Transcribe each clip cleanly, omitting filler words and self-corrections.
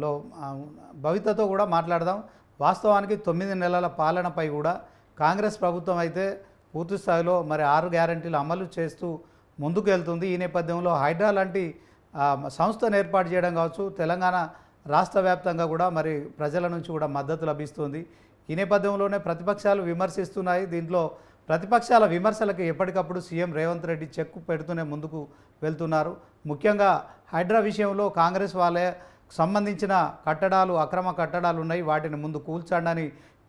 లో భవితతో కూడా మాట్లాడదాం. వాస్తవానికి 9 నెలల పాలనపై కూడా కాంగ్రెస్ ప్రభుత్వం అయితే పూర్తి స్థాయిలో మరి 6 గ్యారంటీలు అమలు చేస్తూ ముందుకు వెళ్తుంది. ఈ నేపథ్యంలో హైడ్రా లాంటి సంస్థను ఏర్పాటు చేయడం కావచ్చు, తెలంగాణ రాష్ట్ర వ్యాప్తంగా కూడా మరి ప్రజల నుంచి కూడా మద్దతు లభిస్తుంది. ఈ నేపథ్యంలోనే ప్రతిపక్షాలు విమర్శిస్తున్నాయి. దీంట్లో ప్రతిపక్షాల విమర్శలకు ఎప్పటికప్పుడు సీఎం రేవంత్ రెడ్డి చెక్కు పెడుతూనే ముందుకు వెళ్తున్నారు. ముఖ్యంగా హైడ్రా విషయంలో కాంగ్రెస్ వాళ్ళే సంబంధించిన కట్టడాలు, అక్రమ కట్టడాలు ఉన్నాయి, వాటిని ముందు కూల్చండి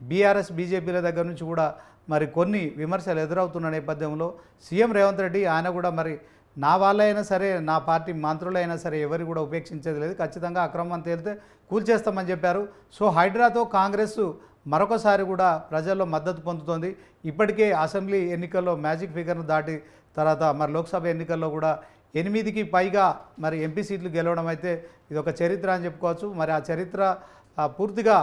బీఆర్ఎస్ బీజేపీల దగ్గర నుంచి కూడా మరి కొన్ని విమర్శలు ఎదురవుతున్న నేపథ్యంలో సీఎం రేవంత్ రెడ్డి ఆయన కూడా మరి నా వాళ్ళైనా సరే, నా పార్టీ మంత్రులైనా సరే ఎవరు కూడా ఉపేక్షించేది లేదు, ఖచ్చితంగా అక్రమం తేలితే కూల్చేస్తామని చెప్పారు. సో హైడ్రాతో కాంగ్రెస్ మరొకసారి కూడా ప్రజల్లో మద్దతు పొందుతోంది. ఇప్పటికే అసెంబ్లీ ఎన్నికల్లో మ్యాజిక్ ఫిగర్ను దాటి తర్వాత మరి లోక్సభ ఎన్నికల్లో కూడా 8కి పైగా మరి ఎంపీ సీట్లు గెలవడం అయితే ఇది ఒక చరిత్ర అని చెప్పుకోవచ్చు. మరి ఆ చరిత్ర పూర్తిగా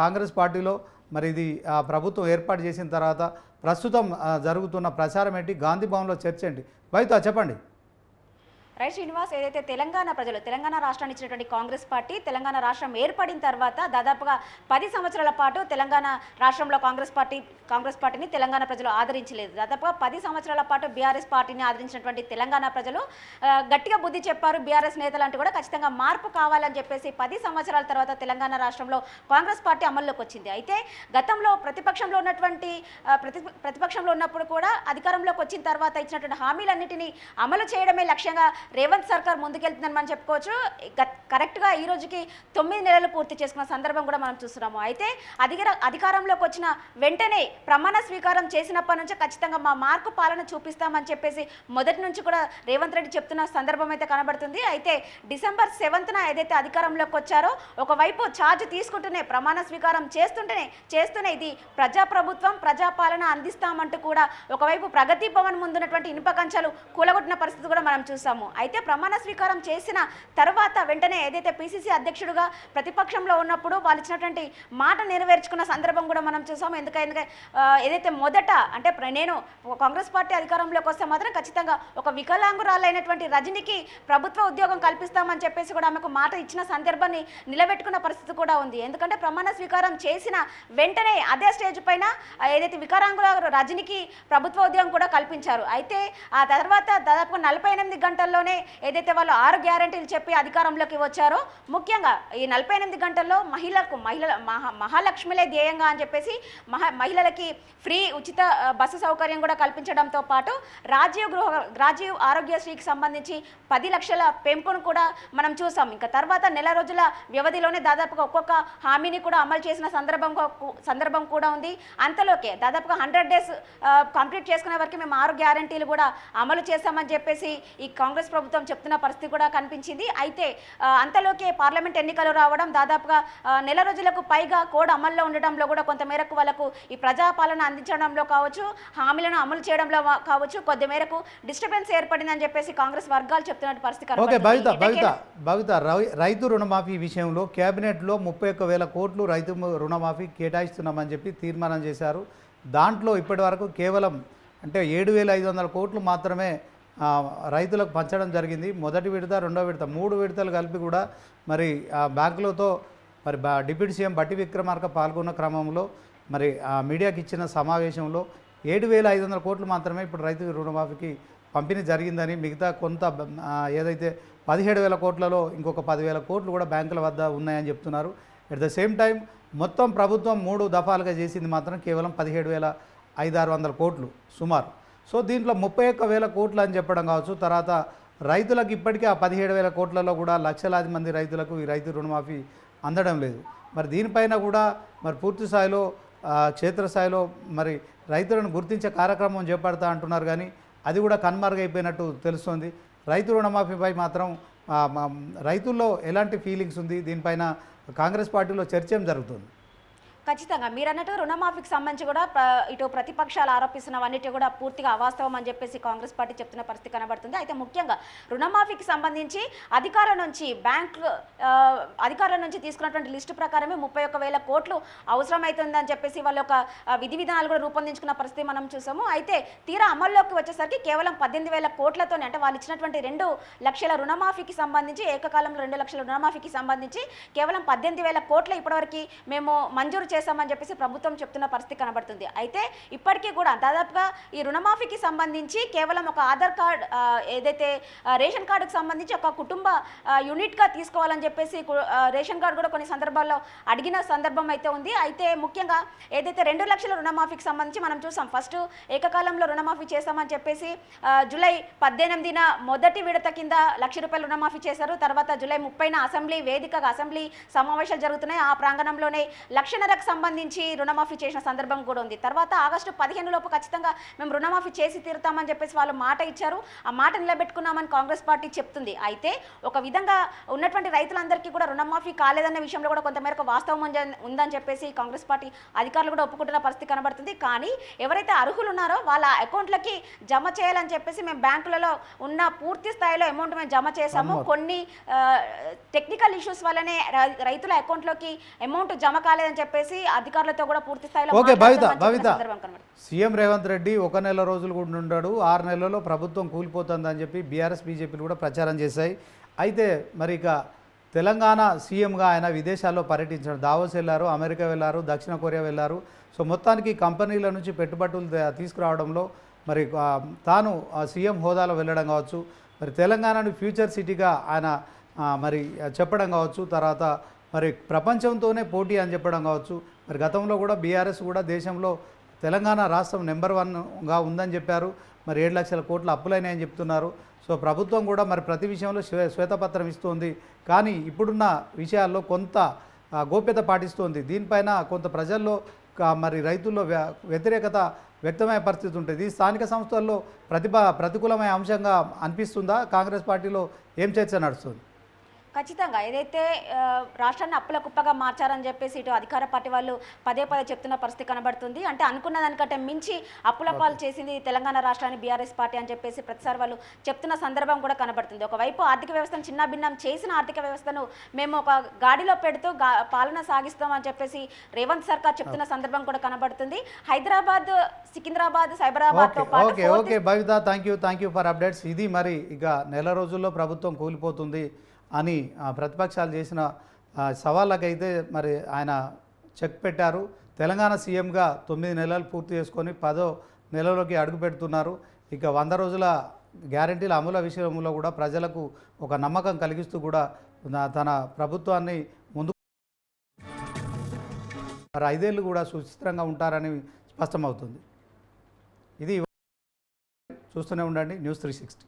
కాంగ్రెస్ పార్టీలో మరి ఇది ప్రభుత్వం ఏర్పాటు చేసిన తర్వాత ప్రస్తుతం జరుగుతున్న ప్రచారం ఏంటి, గాంధీ భవన్లో చర్చ ఏంటి? బయట చెప్పండి. రైట్ శ్రీనివాస్, ఏదైతే తెలంగాణ ప్రజలు తెలంగాణ రాష్ట్రాన్ని ఇచ్చినటువంటి కాంగ్రెస్ పార్టీ తెలంగాణ రాష్ట్రం ఏర్పడిన తర్వాత దాదాపుగా 10 సంవత్సరాల పాటు తెలంగాణ రాష్ట్రంలో కాంగ్రెస్ పార్టీని తెలంగాణ ప్రజలు ఆదరించలేదు. దాదాపుగా 10 సంవత్సరాల పాటు బీఆర్ఎస్ పార్టీని ఆదరించినటువంటి తెలంగాణ ప్రజలు గట్టిగా బుద్ధి చెప్పారు. బీఆర్ఎస్ నేతలంటూ కూడా ఖచ్చితంగా మార్పు కావాలని చెప్పేసి 10 సంవత్సరాల తర్వాత తెలంగాణ రాష్ట్రంలో కాంగ్రెస్ పార్టీ అమల్లోకి వచ్చింది. అయితే గతంలో ప్రతిపక్షంలో ఉన్నప్పుడు కూడా అధికారంలోకి వచ్చిన తర్వాత ఇచ్చినటువంటి హామీలన్నింటినీ అమలు చేయడమే లక్ష్యంగా రేవంత్ సర్కార్ ముందుకెళ్తుందని మనం చెప్పుకోవచ్చు. కరెక్ట్గా ఈ రోజుకి 9 నెలలు పూర్తి చేసుకున్న సందర్భం కూడా మనం చూస్తున్నాము. అయితే అధికారంలోకి వచ్చిన వెంటనే ప్రమాణ స్వీకారం చేసినప్పటి నుంచి ఖచ్చితంగా మా మార్కు పాలన చూపిస్తామని చెప్పేసి మొదటి నుంచి కూడా రేవంత్ రెడ్డి చెప్తున్న సందర్భం అయితే కనబడుతుంది. అయితే డిసెంబర్ 7న ఏదైతే అధికారంలోకి వచ్చారో ఒకవైపు ఛార్జ్ తీసుకుంటూనే ప్రమాణ స్వీకారం చేస్తూనే ఇది ప్రజాప్రభుత్వం, ప్రజాపాలన అందిస్తామంటూ కూడా ఒకవైపు ప్రగతి భవన్ ముందున్నటువంటి ఇనుప కంచాలు కూలగొట్టిన పరిస్థితి కూడా మనం చూసాము. అయితే ప్రమాణ స్వీకారం చేసిన తర్వాత వెంటనే ఏదైతే పీసీసీ అధ్యక్షుడుగా ప్రతిపక్షంలో ఉన్నప్పుడు వాళ్ళు ఇచ్చినటువంటి మాట నెరవేర్చుకున్న సందర్భం కూడా మనం చూసాము. ఎందుకంటే ఏదైతే మొదట అంటే నేను కాంగ్రెస్ పార్టీ అధికారంలోకి వస్తే మాత్రం ఖచ్చితంగా ఒక వికలాంగురాలైనటువంటి రజనికి ప్రభుత్వ ఉద్యోగం కల్పిస్తామని చెప్పేసి కూడా ఆమెకు మాట ఇచ్చిన సందర్భాన్ని నిలబెట్టుకున్న పరిస్థితి కూడా ఉంది. ఎందుకంటే ప్రమాణ స్వీకారం చేసిన వెంటనే అదే స్టేజ్ పైన ఏదైతే వికలాంగుల రజనికి ప్రభుత్వ ఉద్యోగం కూడా కల్పించారు. అయితే ఆ తర్వాత దాదాపుగా 48 గంటల్లోనే ఏదైతే వాళ్ళు 6 గ్యారంటీలు చెప్పి అధికారంలోకి వచ్చారో, ముఖ్యంగా ఈ 48 గంటల్లో మహాలక్ష్మిలే ధ్యేయంగా అని చెప్పేసి మహిళలకి ఫ్రీ ఉచిత బస్సు సౌకర్యం కూడా కల్పించడంతో పాటు రాజీవ్ ఆరోగ్యశ్రీకి సంబంధించి 10 లక్షల పెంపును కూడా మనం చూసాం. ఇంకా తర్వాత నెల రోజుల వ్యవధిలోనే దాదాపుగా ఒక్కొక్క హామీని కూడా అమలు చేసిన సందర్భం కూడా ఉంది. అంతలోకే దాదాపుగా 100 డేస్ కంప్లీట్ చేసుకునే వరకు మేము 6 గ్యారంటీలు కూడా అమలు చేస్తామని చెప్పేసి ఈ కాంగ్రెస్ ప్రభుత్వం చెప్తున్న పరిస్థితి కూడా కనిపించింది. అయితే అంతలోకే పార్లమెంట్ ఎన్నికలు రావడం, దాదాపుగా నెల రోజులకు పైగా కోడ్ అమల్లో ఉండడంలో కూడా కొంతమేరకు వాళ్ళకు ఈ ప్రజాపాలన అందించడంలో కావచ్చు, హామీలను అమలు చేయడంలో కావచ్చు కొద్ది మేరకు డిస్టర్బెన్స్ ఏర్పడిందని చెప్పేసి కాంగ్రెస్ వర్గాలు చెప్తున్న పరిస్థితి రైతు రుణమాఫీ విషయంలో కేబినెట్లో 31,000 కోట్లు రైతు రుణమాఫీ కేటాయిస్తున్నామని చెప్పి తీర్మానం చేశారు. దాంట్లో ఇప్పటి వరకు కేవలం అంటే 7,500 కోట్లు మాత్రమే రైతులకు పంచడం జరిగింది. మొదటి విడత, రెండో విడత, 3 విడతలు కలిపి కూడా మరి బ్యాంకులతో మరి డిప్యూటీ సీఎం బట్టి విక్రమార్క పాల్గొన్న క్రమంలో మరి మీడియాకి ఇచ్చిన సమావేశంలో 7,500 కోట్లు మాత్రమే ఇప్పుడు రైతు రుణమాఫీకి పంపిణీ జరిగిందని, మిగతా కొంత ఏదైతే 17,000 కోట్లలో ఇంకొక 10,000 కోట్లు కూడా బ్యాంకుల వద్ద ఉన్నాయని చెప్తున్నారు. ఎట్ ద సేమ్ టైం మొత్తం ప్రభుత్వం 3 దఫాలుగా చేసింది మాత్రం కేవలం 17,500 కోట్లు సుమారు. సో దీంట్లో 31,000 కోట్లు అని చెప్పడం కావచ్చు. తర్వాత రైతులకు ఇప్పటికీ ఆ 17,000 కోట్లలో కూడా లక్షలాది మంది రైతులకు ఈ రైతు రుణమాఫీ అందడం లేదు. మరి దీనిపైన కూడా మరి పూర్తి స్థాయిలో క్షేత్రస్థాయిలో మరి రైతులను గుర్తించే కార్యక్రమం చేపడతా అంటున్నారు, కానీ అది కూడా కన్మరుగైపోయినట్టు తెలుస్తుంది. రైతు రుణమాఫీపై మాత్రం రైతుల్లో ఎలాంటి ఫీలింగ్స్ ఉంది, దీనిపైన కాంగ్రెస్ పార్టీలో చర్చ జరుగుతుంది? ఖచ్చితంగా మీరు అన్నట్టు రుణమాఫీకి సంబంధించి కూడా ఇటు ప్రతిపక్షాలు ఆరోపిస్తున్నవన్నిటి కూడా పూర్తిగా అవాస్తవం అని చెప్పేసి కాంగ్రెస్ పార్టీ చెప్తున్న పరిస్థితి కనబడుతుంది. అయితే ముఖ్యంగా రుణమాఫీకి సంబంధించి అధికారుల నుంచి అధికారుల నుంచి తీసుకున్నటువంటి లిస్టు ప్రకారమే 31,000 కోట్లు అవసరమవుతుందని చెప్పేసి వాళ్ళ ఒక విధి విధానాలు కూడా రూపొందించుకున్న పరిస్థితి మనం చూసాము. అయితే తీరా అమల్లోకి వచ్చేసరికి కేవలం 18,000 కోట్లతోనే, అంటే వాళ్ళు ఇచ్చినటువంటి 2 లక్షల రుణమాఫీకి సంబంధించి ఏకకాలంలో 2 లక్షల రుణమాఫీకి సంబంధించి కేవలం 18,000 కోట్ల ఇప్పటివరకు మేము మంజూరు చేశామని చెప్పేసి ప్రభుత్వం చెప్తున్న పరిస్థితి కనబడుతుంది. అయితే ఇప్పటికీ కూడా దాదాపుగా ఈ రుణమాఫీకి సంబంధించి కేవలం ఒక ఆధార్ కార్డ్ ఏదైతే రేషన్ కార్డుకు సంబంధించి ఒక కుటుంబ యూనిట్గా తీసుకోవాలని చెప్పేసి రేషన్ కార్డు కూడా కొన్ని సందర్భాల్లో అడిగిన సందర్భం అయితే ఉంది. అయితే ముఖ్యంగా ఏదైతే 2 లక్షల రుణమాఫీకి సంబంధించి మనం చూసాం, ఫస్ట్ ఏకకాలంలో రుణమాఫీ చేస్తామని చెప్పేసి జూలై 18న మొదటి విడత కింద ₹1,00,000 రుణమాఫీ చేశారు. తర్వాత జూలై 30న అసెంబ్లీ వేదికగా అసెంబ్లీ సమావేశాలు జరుగుతున్నాయి. ఆ ప్రాంగణంలోనే 1,50,000కు సంబంధించి రుణమాఫీ చేసిన సందర్భం కూడా ఉంది. తర్వాత ఆగస్టు 15 లోపు ఖచ్చితంగా మేము రుణమాఫీ చేసి తీరుతామని చెప్పేసి వాళ్ళు మాట ఇచ్చారు. ఆ మాట నిలబెట్టుకున్నామని కాంగ్రెస్ పార్టీ చెప్తుంది. అయితే ఒక విధంగా ఉన్నటువంటి రైతులందరికీ కూడా రుణమాఫీ కాలేదన్న విషయంలో కూడా కొంతమేరకు వాస్తవం ఉందని చెప్పేసి కాంగ్రెస్ పార్టీ అధికారులు కూడా ఒప్పుకుంటున్న పరిస్థితి కనబడుతుంది. కానీ ఎవరైతే అర్హులు ఉన్నారో వాళ్ళ అకౌంట్లకి జమ చేయాలని చెప్పేసి మేము బ్యాంకులలో ఉన్న పూర్తి స్థాయిలో అమౌంట్ మేము జమ చేశాము. కొన్ని టెక్నికల్ ఇష్యూస్ వల్లనే రైతుల అకౌంట్లోకి అమౌంట్ జమ కాలేదని చెప్పేసి అధికారులతో కూడా పూర్తి స్థాయిలో ఓకే భవిత సీఎం రేవంత్ రెడ్డి 1 నెల రోజులు కూడా ఉన్నాడు, 6 నెలల్లో ప్రభుత్వం కూలిపోతుందని చెప్పి బీఆర్ఎస్ బీజేపీలు కూడా ప్రచారం చేశాయి. అయితే మరి ఇక తెలంగాణ సీఎంగా ఆయన విదేశాల్లో పర్యటించారు, దావోస్ వెళ్ళారు, అమెరికా వెళ్ళారు, దక్షిణ కొరియా వెళ్ళారు. సో మొత్తానికి కంపెనీల నుంచి పెట్టుబడులు తీసుకురావడంలో మరి తాను సీఎం హోదాలో వెళ్ళడం కావచ్చు, మరి తెలంగాణను ఫ్యూచర్ సిటీగా ఆయన మరి చెప్పడం కావచ్చు, తర్వాత మరి ప్రపంచంతోనే పోటీ అని చెప్పడం కావచ్చు. మరి గతంలో కూడా బీఆర్ఎస్ కూడా దేశంలో తెలంగాణ రాష్ట్రం నెంబర్ 1గా ఉందని చెప్పారు. మరి 7 లక్షల కోట్ల అప్పులైనాయని చెప్తున్నారు. సో ప్రభుత్వం కూడా మరి ప్రతి విషయంలో శ్వేతపత్రం ఇస్తుంది, కానీ ఇప్పుడున్న విషయాల్లో కొంత గోప్యత పాటిస్తుంది. దీనిపైన కొంత ప్రజల్లో మరి రైతుల్లో వ్యతిరేకత వ్యక్తమయ్యే పరిస్థితి ఉంటుంది. స్థానిక సంస్థల్లో ప్రతికూలమైన అంశంగా అనిపిస్తుందా? కాంగ్రెస్ పార్టీలో ఏం చర్చ నడుస్తుంది? ఖచ్చితంగా ఏదైతే రాష్ట్రాన్ని అప్పుల కుప్పగా మార్చారని చెప్పేసి ఇటు అధికార పార్టీ వాళ్ళు పదే చెప్తున్న పరిస్థితి కనబడుతుంది. అంటే అనుకున్న దానికంటే మించి అప్పుల పాలు చేసింది తెలంగాణ రాష్ట్రాన్ని బీఆర్ఎస్ పార్టీ అని చెప్పేసి ప్రతిసారి వాళ్ళు చెప్తున్న సందర్భం కూడా కనబడుతుంది. ఒకవైపు ఆర్థిక వ్యవస్థను చిన్నభిన్నం చేసిన ఆర్థిక వ్యవస్థను మేము ఒక గాడిలో పెడుతూ పాలన సాగిస్తామని చెప్పేసి రేవంత్ సర్కార్ చెప్తున్న సందర్భం కూడా కనబడుతుంది. హైదరాబాద్, సికింద్రాబాద్, సైబరాబాద్తో పాటు okay Bhavitha, thank you for updates. ఇది మరి ఇక నెల రోజుల్లో ప్రభుత్వం కూలిపోతుంది అని ప్రతిపక్షాలు చేసిన సవాళ్ళకైతే మరి ఆయన చెక్ పెట్టారు. తెలంగాణ సీఎంగా 9 నెలలు పూర్తి చేసుకొని 10వ నెలలోకి అడుగు పెడుతున్నారు. ఇక 100 రోజుల గ్యారంటీల అమలు విషయంలో కూడా ప్రజలకు ఒక నమ్మకం కలిగిస్తూ కూడా తన ప్రభుత్వాన్ని ముందుకు మరి 5 ఏళ్ళు కూడా సుచిత్రంగా ఉంటారని స్పష్టమవుతుంది. ఇది చూస్తూనే ఉండండి న్యూస్ 360.